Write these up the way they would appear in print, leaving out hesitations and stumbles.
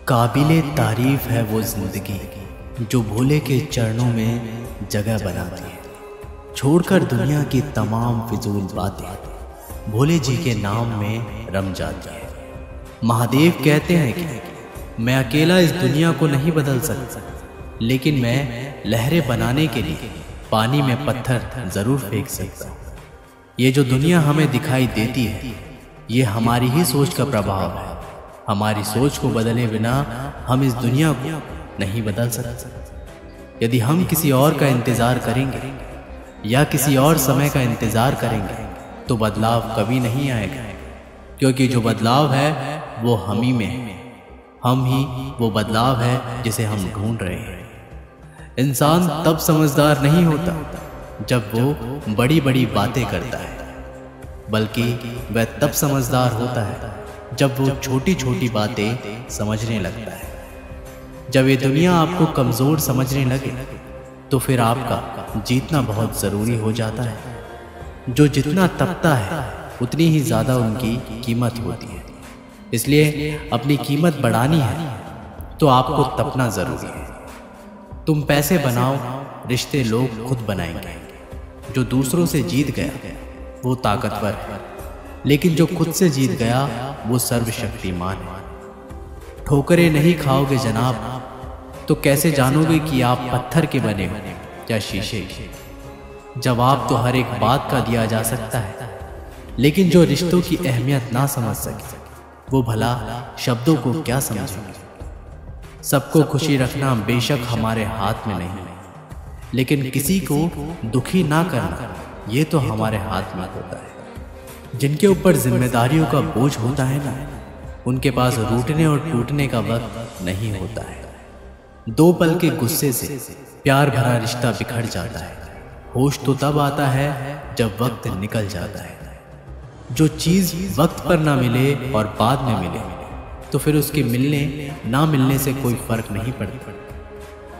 काबिले तारीफ है वो जिंदगी जो भोले के चरणों में जगह बनाती है। छोड़कर दुनिया की तमाम फिजूल बातें भोले जी के नाम में रम जाती है। महादेव कहते हैं कि मैं अकेला इस दुनिया को नहीं बदल सकता, लेकिन मैं लहरें बनाने के लिए पानी में पत्थर जरूर फेंक सकता हूँ। ये जो दुनिया हमें दिखाई देती है, ये हमारी ही सोच का प्रभाव है। हमारी सोच को बदले बिना हम इस दुनिया को नहीं बदल सकते। यदि हम किसी और का इंतजार करेंगे या किसी और समय का इंतजार करेंगे तो बदलाव कभी नहीं आएगा, क्योंकि जो बदलाव है वो हम ही में है। हम ही वो बदलाव है जिसे हम ढूंढ रहे हैं। इंसान तब समझदार नहीं होता जब वो बड़ी बड़ी बातें करता है, बल्कि वह तब समझदार होता है जब वो छोटी छोटी बातें समझने लगता है। जब ये दुनिया आपको कमज़ोर समझने लगे तो फिर आपका जीतना बहुत ज़रूरी हो जाता है। जो जितना तपता है उतनी ही ज़्यादा उनकी कीमत होती है। इसलिए अपनी कीमत बढ़ानी है तो आपको तपना ज़रूरी है। तुम पैसे बनाओ, रिश्ते लोग खुद बनाएंगे। जो दूसरों से जीत गया वो ताकतवर है, लेकिन जो खुद से जीत गया वो सर्वशक्तिमान है। ठोकरें नहीं खाओगे जनाब तो कैसे जानोगे कि आप पत्थर के बने हो या शीशे के। जवाब तो हर एक बात का दिया जा सकता है, लेकिन जो रिश्तों की अहमियत ना समझ सके वो भला शब्दों को क्या समझे। सबको खुशी रखना बेशक हमारे हाथ में नहीं, लेकिन किसी को दुखी ना करना ये तो हमारे हाथ में होता है। जिनके ऊपर जिम्मेदारियों का बोझ होता है ना, उनके पास रूठने और टूटने का वक्त नहीं होता है। दो पल के गुस्से से प्यार भरा रिश्ता बिखर जाता है। होश तो तब आता है जब वक्त निकल जाता है। जो चीज़ वक्त पर ना मिले और बाद में मिले तो फिर उसके मिलने ना मिलने से कोई फर्क नहीं पड़ता।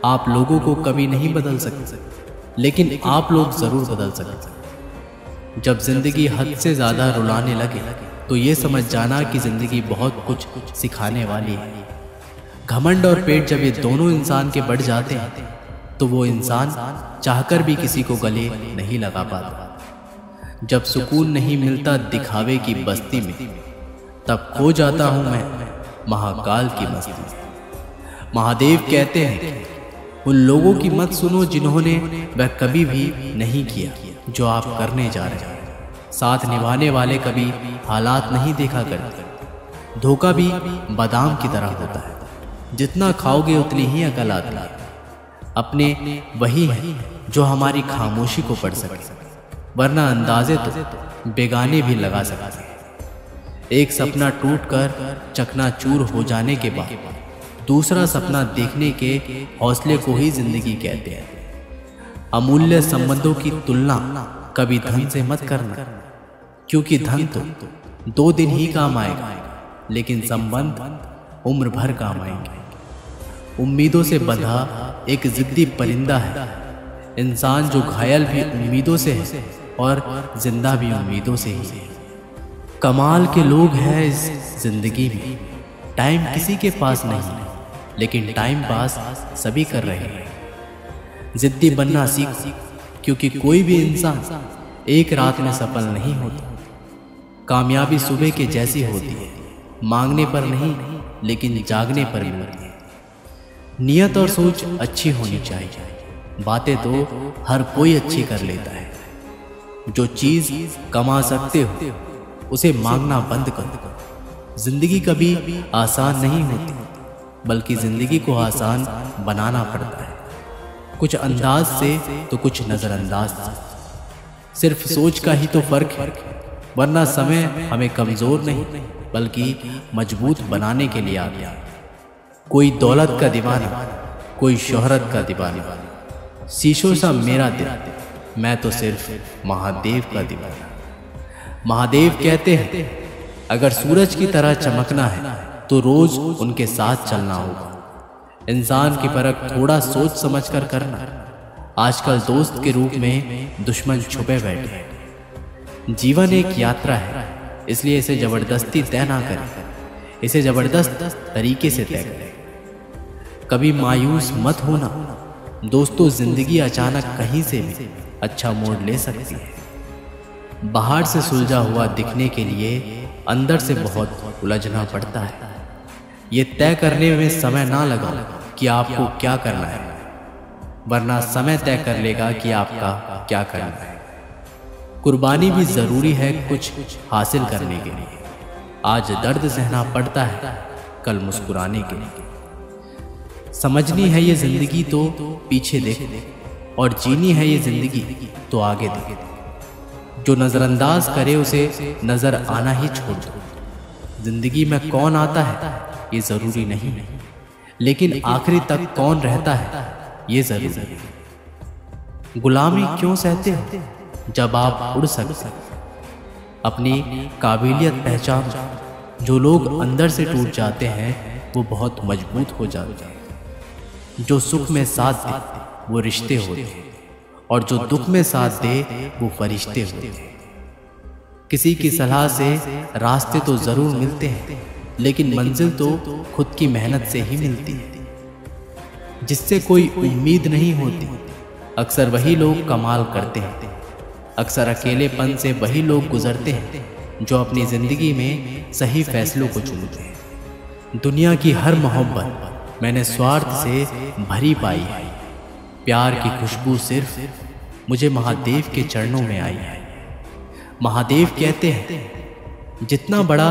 आप लोगों को कभी नहीं बदल सकते, लेकिन आप लोग जरूर बदल सकते। जब जिंदगी हद से ज्यादा रुलाने लगे तो ये समझ जाना कि जिंदगी बहुत कुछ सिखाने वाली है। घमंड और पेट जब ये दोनों इंसान के बढ़ जाते हैं तो वो इंसान चाहकर भी किसी को गले नहीं लगा पाता। जब सुकून नहीं मिलता दिखावे की बस्ती में, तब खो जाता हूं मैं महाकाल की मस्ती में। महादेव कहते हैं कि उन लोगों की मत सुनो जिन्होंने वह कभी भी नहीं किया जो आप करने जा रहे हैं। साथ निभाने वाले कभी हालात नहीं देखा करते। धोखा भी बादाम की तरह होता है, जितना खाओगे उतनी ही अकल आती है। अपने वही हैं जो हमारी खामोशी को पढ़ सके, वरना अंदाजे तो बेगाने भी लगा सकते हैं। एक सपना टूटकर चकनाचूर हो जाने के बाद दूसरा सपना देखने के हौसले को ही जिंदगी कहते हैं। अमूल्य संबंधों की तुलना कभी धन से मत करना, क्योंकि धन तो 2 दिन ही काम आएगा, लेकिन संबंध उम्र भर काम आएंगे। उम्मीदों से बंधा एक जिद्दी परिंदा है इंसान, जो घायल भी उम्मीदों से है और जिंदा भी उम्मीदों से ही है। कमाल के लोग हैं इस जिंदगी में। टाइम किसी के पास नहीं, लेकिन टाइम पास सभी कर रहे हैं। जिद्दी बनना सीखो, क्योंकि कोई भी इंसान एक रात में सफल नहीं होता। कामयाबी सुबह के जैसी होती है, मांगने पर नहीं लेकिन जागने पर मिलती है। नियत और सोच अच्छी होनी चाहिए। बातें तो हर कोई अच्छी कर लेता है। जो चीज कमा सकते हो उसे मांगना बंद करो। जिंदगी कभी आसान नहीं होती, बल्कि जिंदगी को आसान बनाना पड़ता है। कुछ अंदाज से तो कुछ नजरअंदाज से। सिर्फ सोच का ही तो फर्क है, वरना समय हमें कमजोर नहीं बल्कि मजबूत बनाने के लिए आ गया। कोई दौलत का दीवाना, कोई शोहरत का दीवाना। शीशों सा मेरा दिल, मैं तो सिर्फ महादेव का दीवाना। महादेव कहते हैं अगर सूरज की तरह चमकना है तो रोज उनके साथ चलना होगा। इंसान की परख थोड़ा सोच समझ कर करना। आजकल दोस्त के रूप में दुश्मन छुपे बैठे हैं। जीवन एक यात्रा है, इसलिए इसे जबरदस्ती तय ना करें, इसे जबरदस्त तरीके से तय करें। कभी मायूस मत होना दोस्तों, जिंदगी अचानक कहीं से भी अच्छा मोड़ ले सकती है। बाहर से सुलझा हुआ दिखने के लिए अंदर से बहुत उलझना पड़ता है। ये तय करने में समय ना लगाओ कि आपको क्या करना है, वरना समय तय कर लेगा कि आपका क्या करना है। कुर्बानी भी जरूरी है कुछ हासिल करने के लिए। आज दर्द सहना पड़ता है, कल मुस्कुराने के लिए। समझनी है ये जिंदगी तो पीछे देख, और जीनी है ये जिंदगी तो आगे देख। जो नजरअंदाज करे उसे नजर आना ही छोड़ दो। जिंदगी में कौन आता है ये जरूरी नहीं, लेकिन आखिरी तक कौन रहता है ये जरूरी है। गुलामी क्यों सहते हो जब आप उड़ सकते? अपनी काबिलियत पहचान। जो लोग अंदर से टूट जाते हैं वो बहुत मजबूत हो जाते हैं। जो सुख में साथ दे वो रिश्ते होते हैं, और जो दुख में साथ दे वो फरिश्ते होते हैं। किसी की सलाह से रास्ते तो जरूर मिलते हैं, लेकिन मंजिल तो खुद की मेहनत से ही मिलती है। जिससे कोई उम्मीद नहीं होती अक्सर वही लोग कमाल करते हैं। अक्सर अकेलेपन से वही लोग गुजरते हैं जो अपनी जिंदगी में सही फैसलों को चुनते हैं। दुनिया की हर मोहब्बत मैंने स्वार्थ से भरी पाई है। प्यार की खुशबू सिर्फ मुझे महादेव के चरणों में आई है। महादेव कहते हैं जितना बड़ा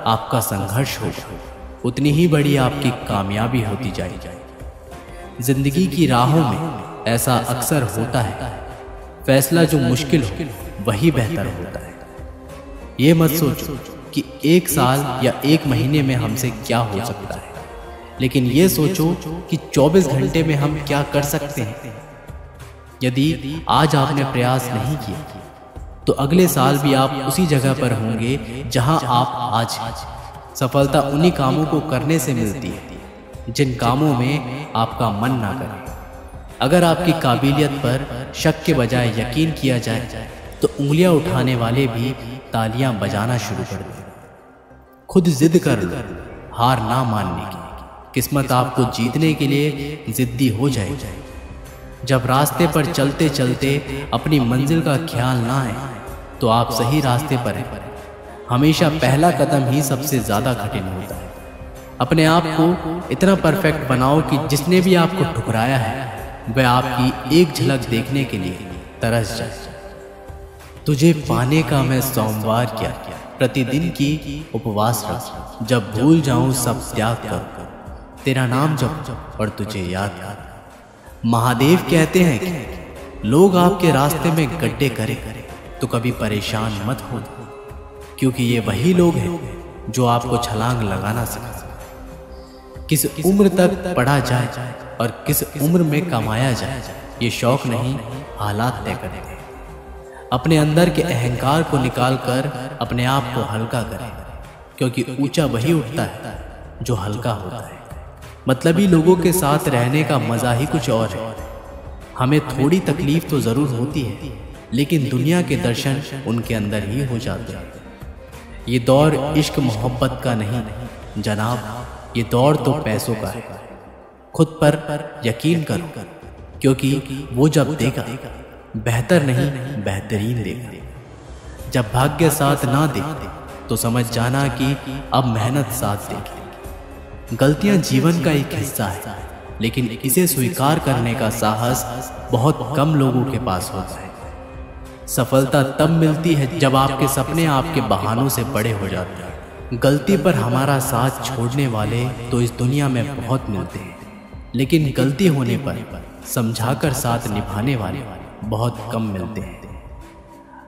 आपका संघर्ष होगा उतनी ही बड़ी आपकी कामयाबी होती जाएगी। जिंदगी की राहों में ऐसा अक्सर होता है, फैसला जो मुश्किल हो वही बेहतर होता है। ये मत सोचो कि 1 साल या 1 महीने में हमसे क्या हो सकता है, लेकिन ये सोचो कि 24 घंटे में हम क्या कर सकते हैं। यदि आज आपने प्रयास नहीं किया तो अगले साल भी आप उसी जगह पर होंगे जहां आप आज हैं। सफलता उन्हीं कामों को करने से मिलती है जिन कामों में आपका मन ना करे। अगर आपकी काबिलियत पर शक के बजाय यकीन किया जाए तो उंगलियां उठाने वाले भी तालियां बजाना शुरू कर दें। खुद जिद कर लो, हार ना मानने की। किस्मत आपको जीतने के लिए जिद्दी हो जाएगी। जब रास्ते पर चलते चलते अपनी मंजिल का ख्याल ना आए तो आप सही रास्ते पर हैं। हमेशा पहला कदम ही सबसे ज्यादा कठिन होता है। अपने आप को इतना परफेक्ट बनाओ कि जिसने भी आपको ठुकराया है वह आपकी एक झलक देखने के लिए तरस जाए। तुझे पाने का मैं सोमवार क्या प्रतिदिन की उपवास रख। जब भूल जाऊं सब त्याग कर, तेरा नाम जप और तुझे याद कर। महादेव कहते हैं कि लोग आपके रास्ते में गड्ढे करें तो कभी परेशान मत हो, क्योंकि ये वही लोग हैं जो आपको छलांग लगाना सिखा। किस उम्र तक पढ़ा जाए और किस उम्र में कमाया जाए ये शौक नहीं, हालात तय करते हैं। अपने अंदर के अहंकार को निकाल कर अपने आप को हल्का करें, क्योंकि ऊंचा वही उठता है जो हल्का होता है। मतलबी लोगों के साथ रहने का मजा ही कुछ और है। हमें थोड़ी तकलीफ तो जरूर होती है, लेकिन दुनिया के दर्शन उनके अंदर ही हो जाते हैं। ये दौर इश्क मोहब्बत का नहीं जनाब, ये दौर तो पैसों का है। खुद पर यकीन करो, क्योंकि वो जब देगा बेहतर नहीं बेहतरीन देगा। जब भाग्य साथ ना दे तो समझ जाना कि अब मेहनत साथ देगी। गलतियां जीवन का एक हिस्सा है, लेकिन इसे स्वीकार करने का साहस बहुत कम लोगों के पास होता है। सफलता तब मिलती है जब आपके सपने आपके बहानों से बड़े हो जाते हैं। गलती पर हमारा साथ छोड़ने वाले तो इस दुनिया में बहुत मिलते हैं, लेकिन गलती होने पर समझाकर साथ निभाने वाले बहुत कम मिलते हैं।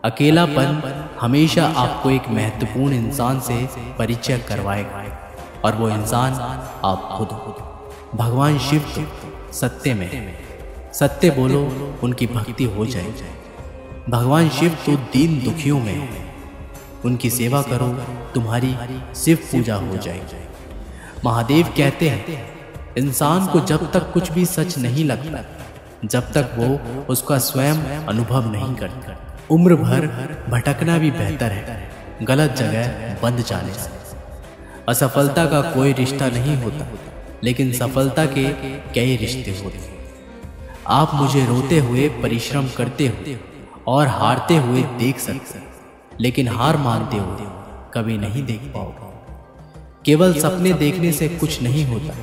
अकेलापन हमेशा आपको एक महत्वपूर्ण इंसान से परिचय करवाएगा, और वो इंसान आप खुद हो। भगवान शिव तो सत्य में, सत्य बोलो उनकी भक्ति हो जाए। भगवान शिव तो दीन दुखियों में, उनकी सेवा करो तुम्हारी शिव पूजा हो जाए। महादेव कहते हैं इंसान को जब तक कुछ भी सच नहीं लगता, जब तक वो उसका स्वयं अनुभव नहीं करता, उम्र भर भटकना भी बेहतर है गलत जगह बंद जाने से। असफलता का कोई रिश्ता नहीं होता, लेकिन सफलता के कई रिश्ते होते हैं। आप मुझे रोते हुए, परिश्रम करते हुए और हारते हुए देख सकते हैं, लेकिन हार मानते हुए कभी नहीं देख पाओगे। केवल सपने देखने से कुछ नहीं होता,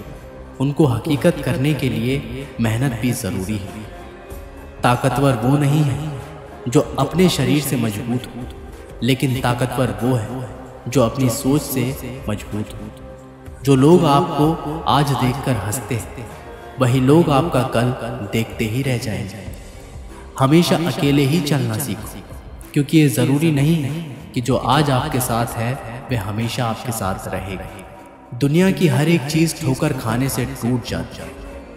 उनको हकीकत करने के लिए मेहनत भी जरूरी है। ताकतवर वो नहीं है जो अपने शरीर से मजबूत हो, लेकिन ताकतवर वो है जो अपनी सोच से मजबूत हो। जो लोग आपको आज देखकर हंसते हैं, वही लोग आपका कल देखते ही रह जाएंगे। हमेशा अकेले ही चलना सीखो, क्योंकि ये जरूरी नहीं है कि जो आज आपके साथ है वह हमेशा आपके साथ रहेगा। दुनिया की हर एक चीज ठोकर खाने से टूट जाती है,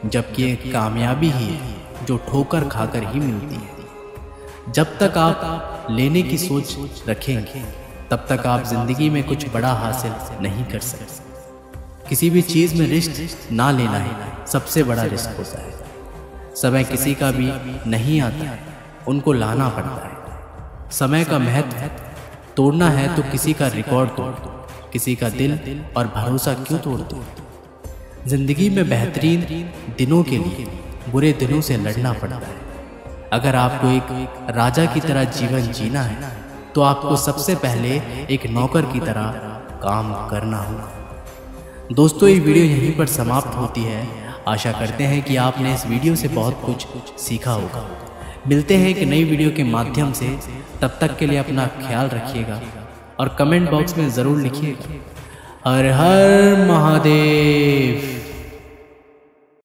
जबकि एक कामयाबी ही है जो ठोकर खाकर ही मिलती है। जब तक आप लेने की सोच रखेंगे, तब तक आप जिंदगी में कुछ बड़ा हासिल नहीं कर सकते। किसी भी चीज में रिस्क ना लेना ही सबसे बड़ा रिस्क होता है। समय किसी का भी नहीं आता, उनको लाना पड़ता है। समय का महत्व तोड़ना है तो किसी का रिकॉर्ड तोड़ दो, किसी का दिल और भरोसा क्यों तोड़ दो। जिंदगी में बेहतरीन दिनों के लिए बुरे दिनों से लड़ना पड़ता है। अगर आपको एक राजा की तरह जीवन जीना है तो आपको सबसे पहले एक नौकर की तरह काम करना होगा। दोस्तों, ये वीडियो यहीं पर समाप्त होती है। आशा करते हैं कि आपने इस वीडियो से बहुत कुछ सीखा होगा। मिलते हैं एक नई वीडियो के माध्यम से। तब तक के लिए अपना ख्याल रखिएगा और कमेंट बॉक्स में ज़रूर लिखिएगा। हर हर महादेव।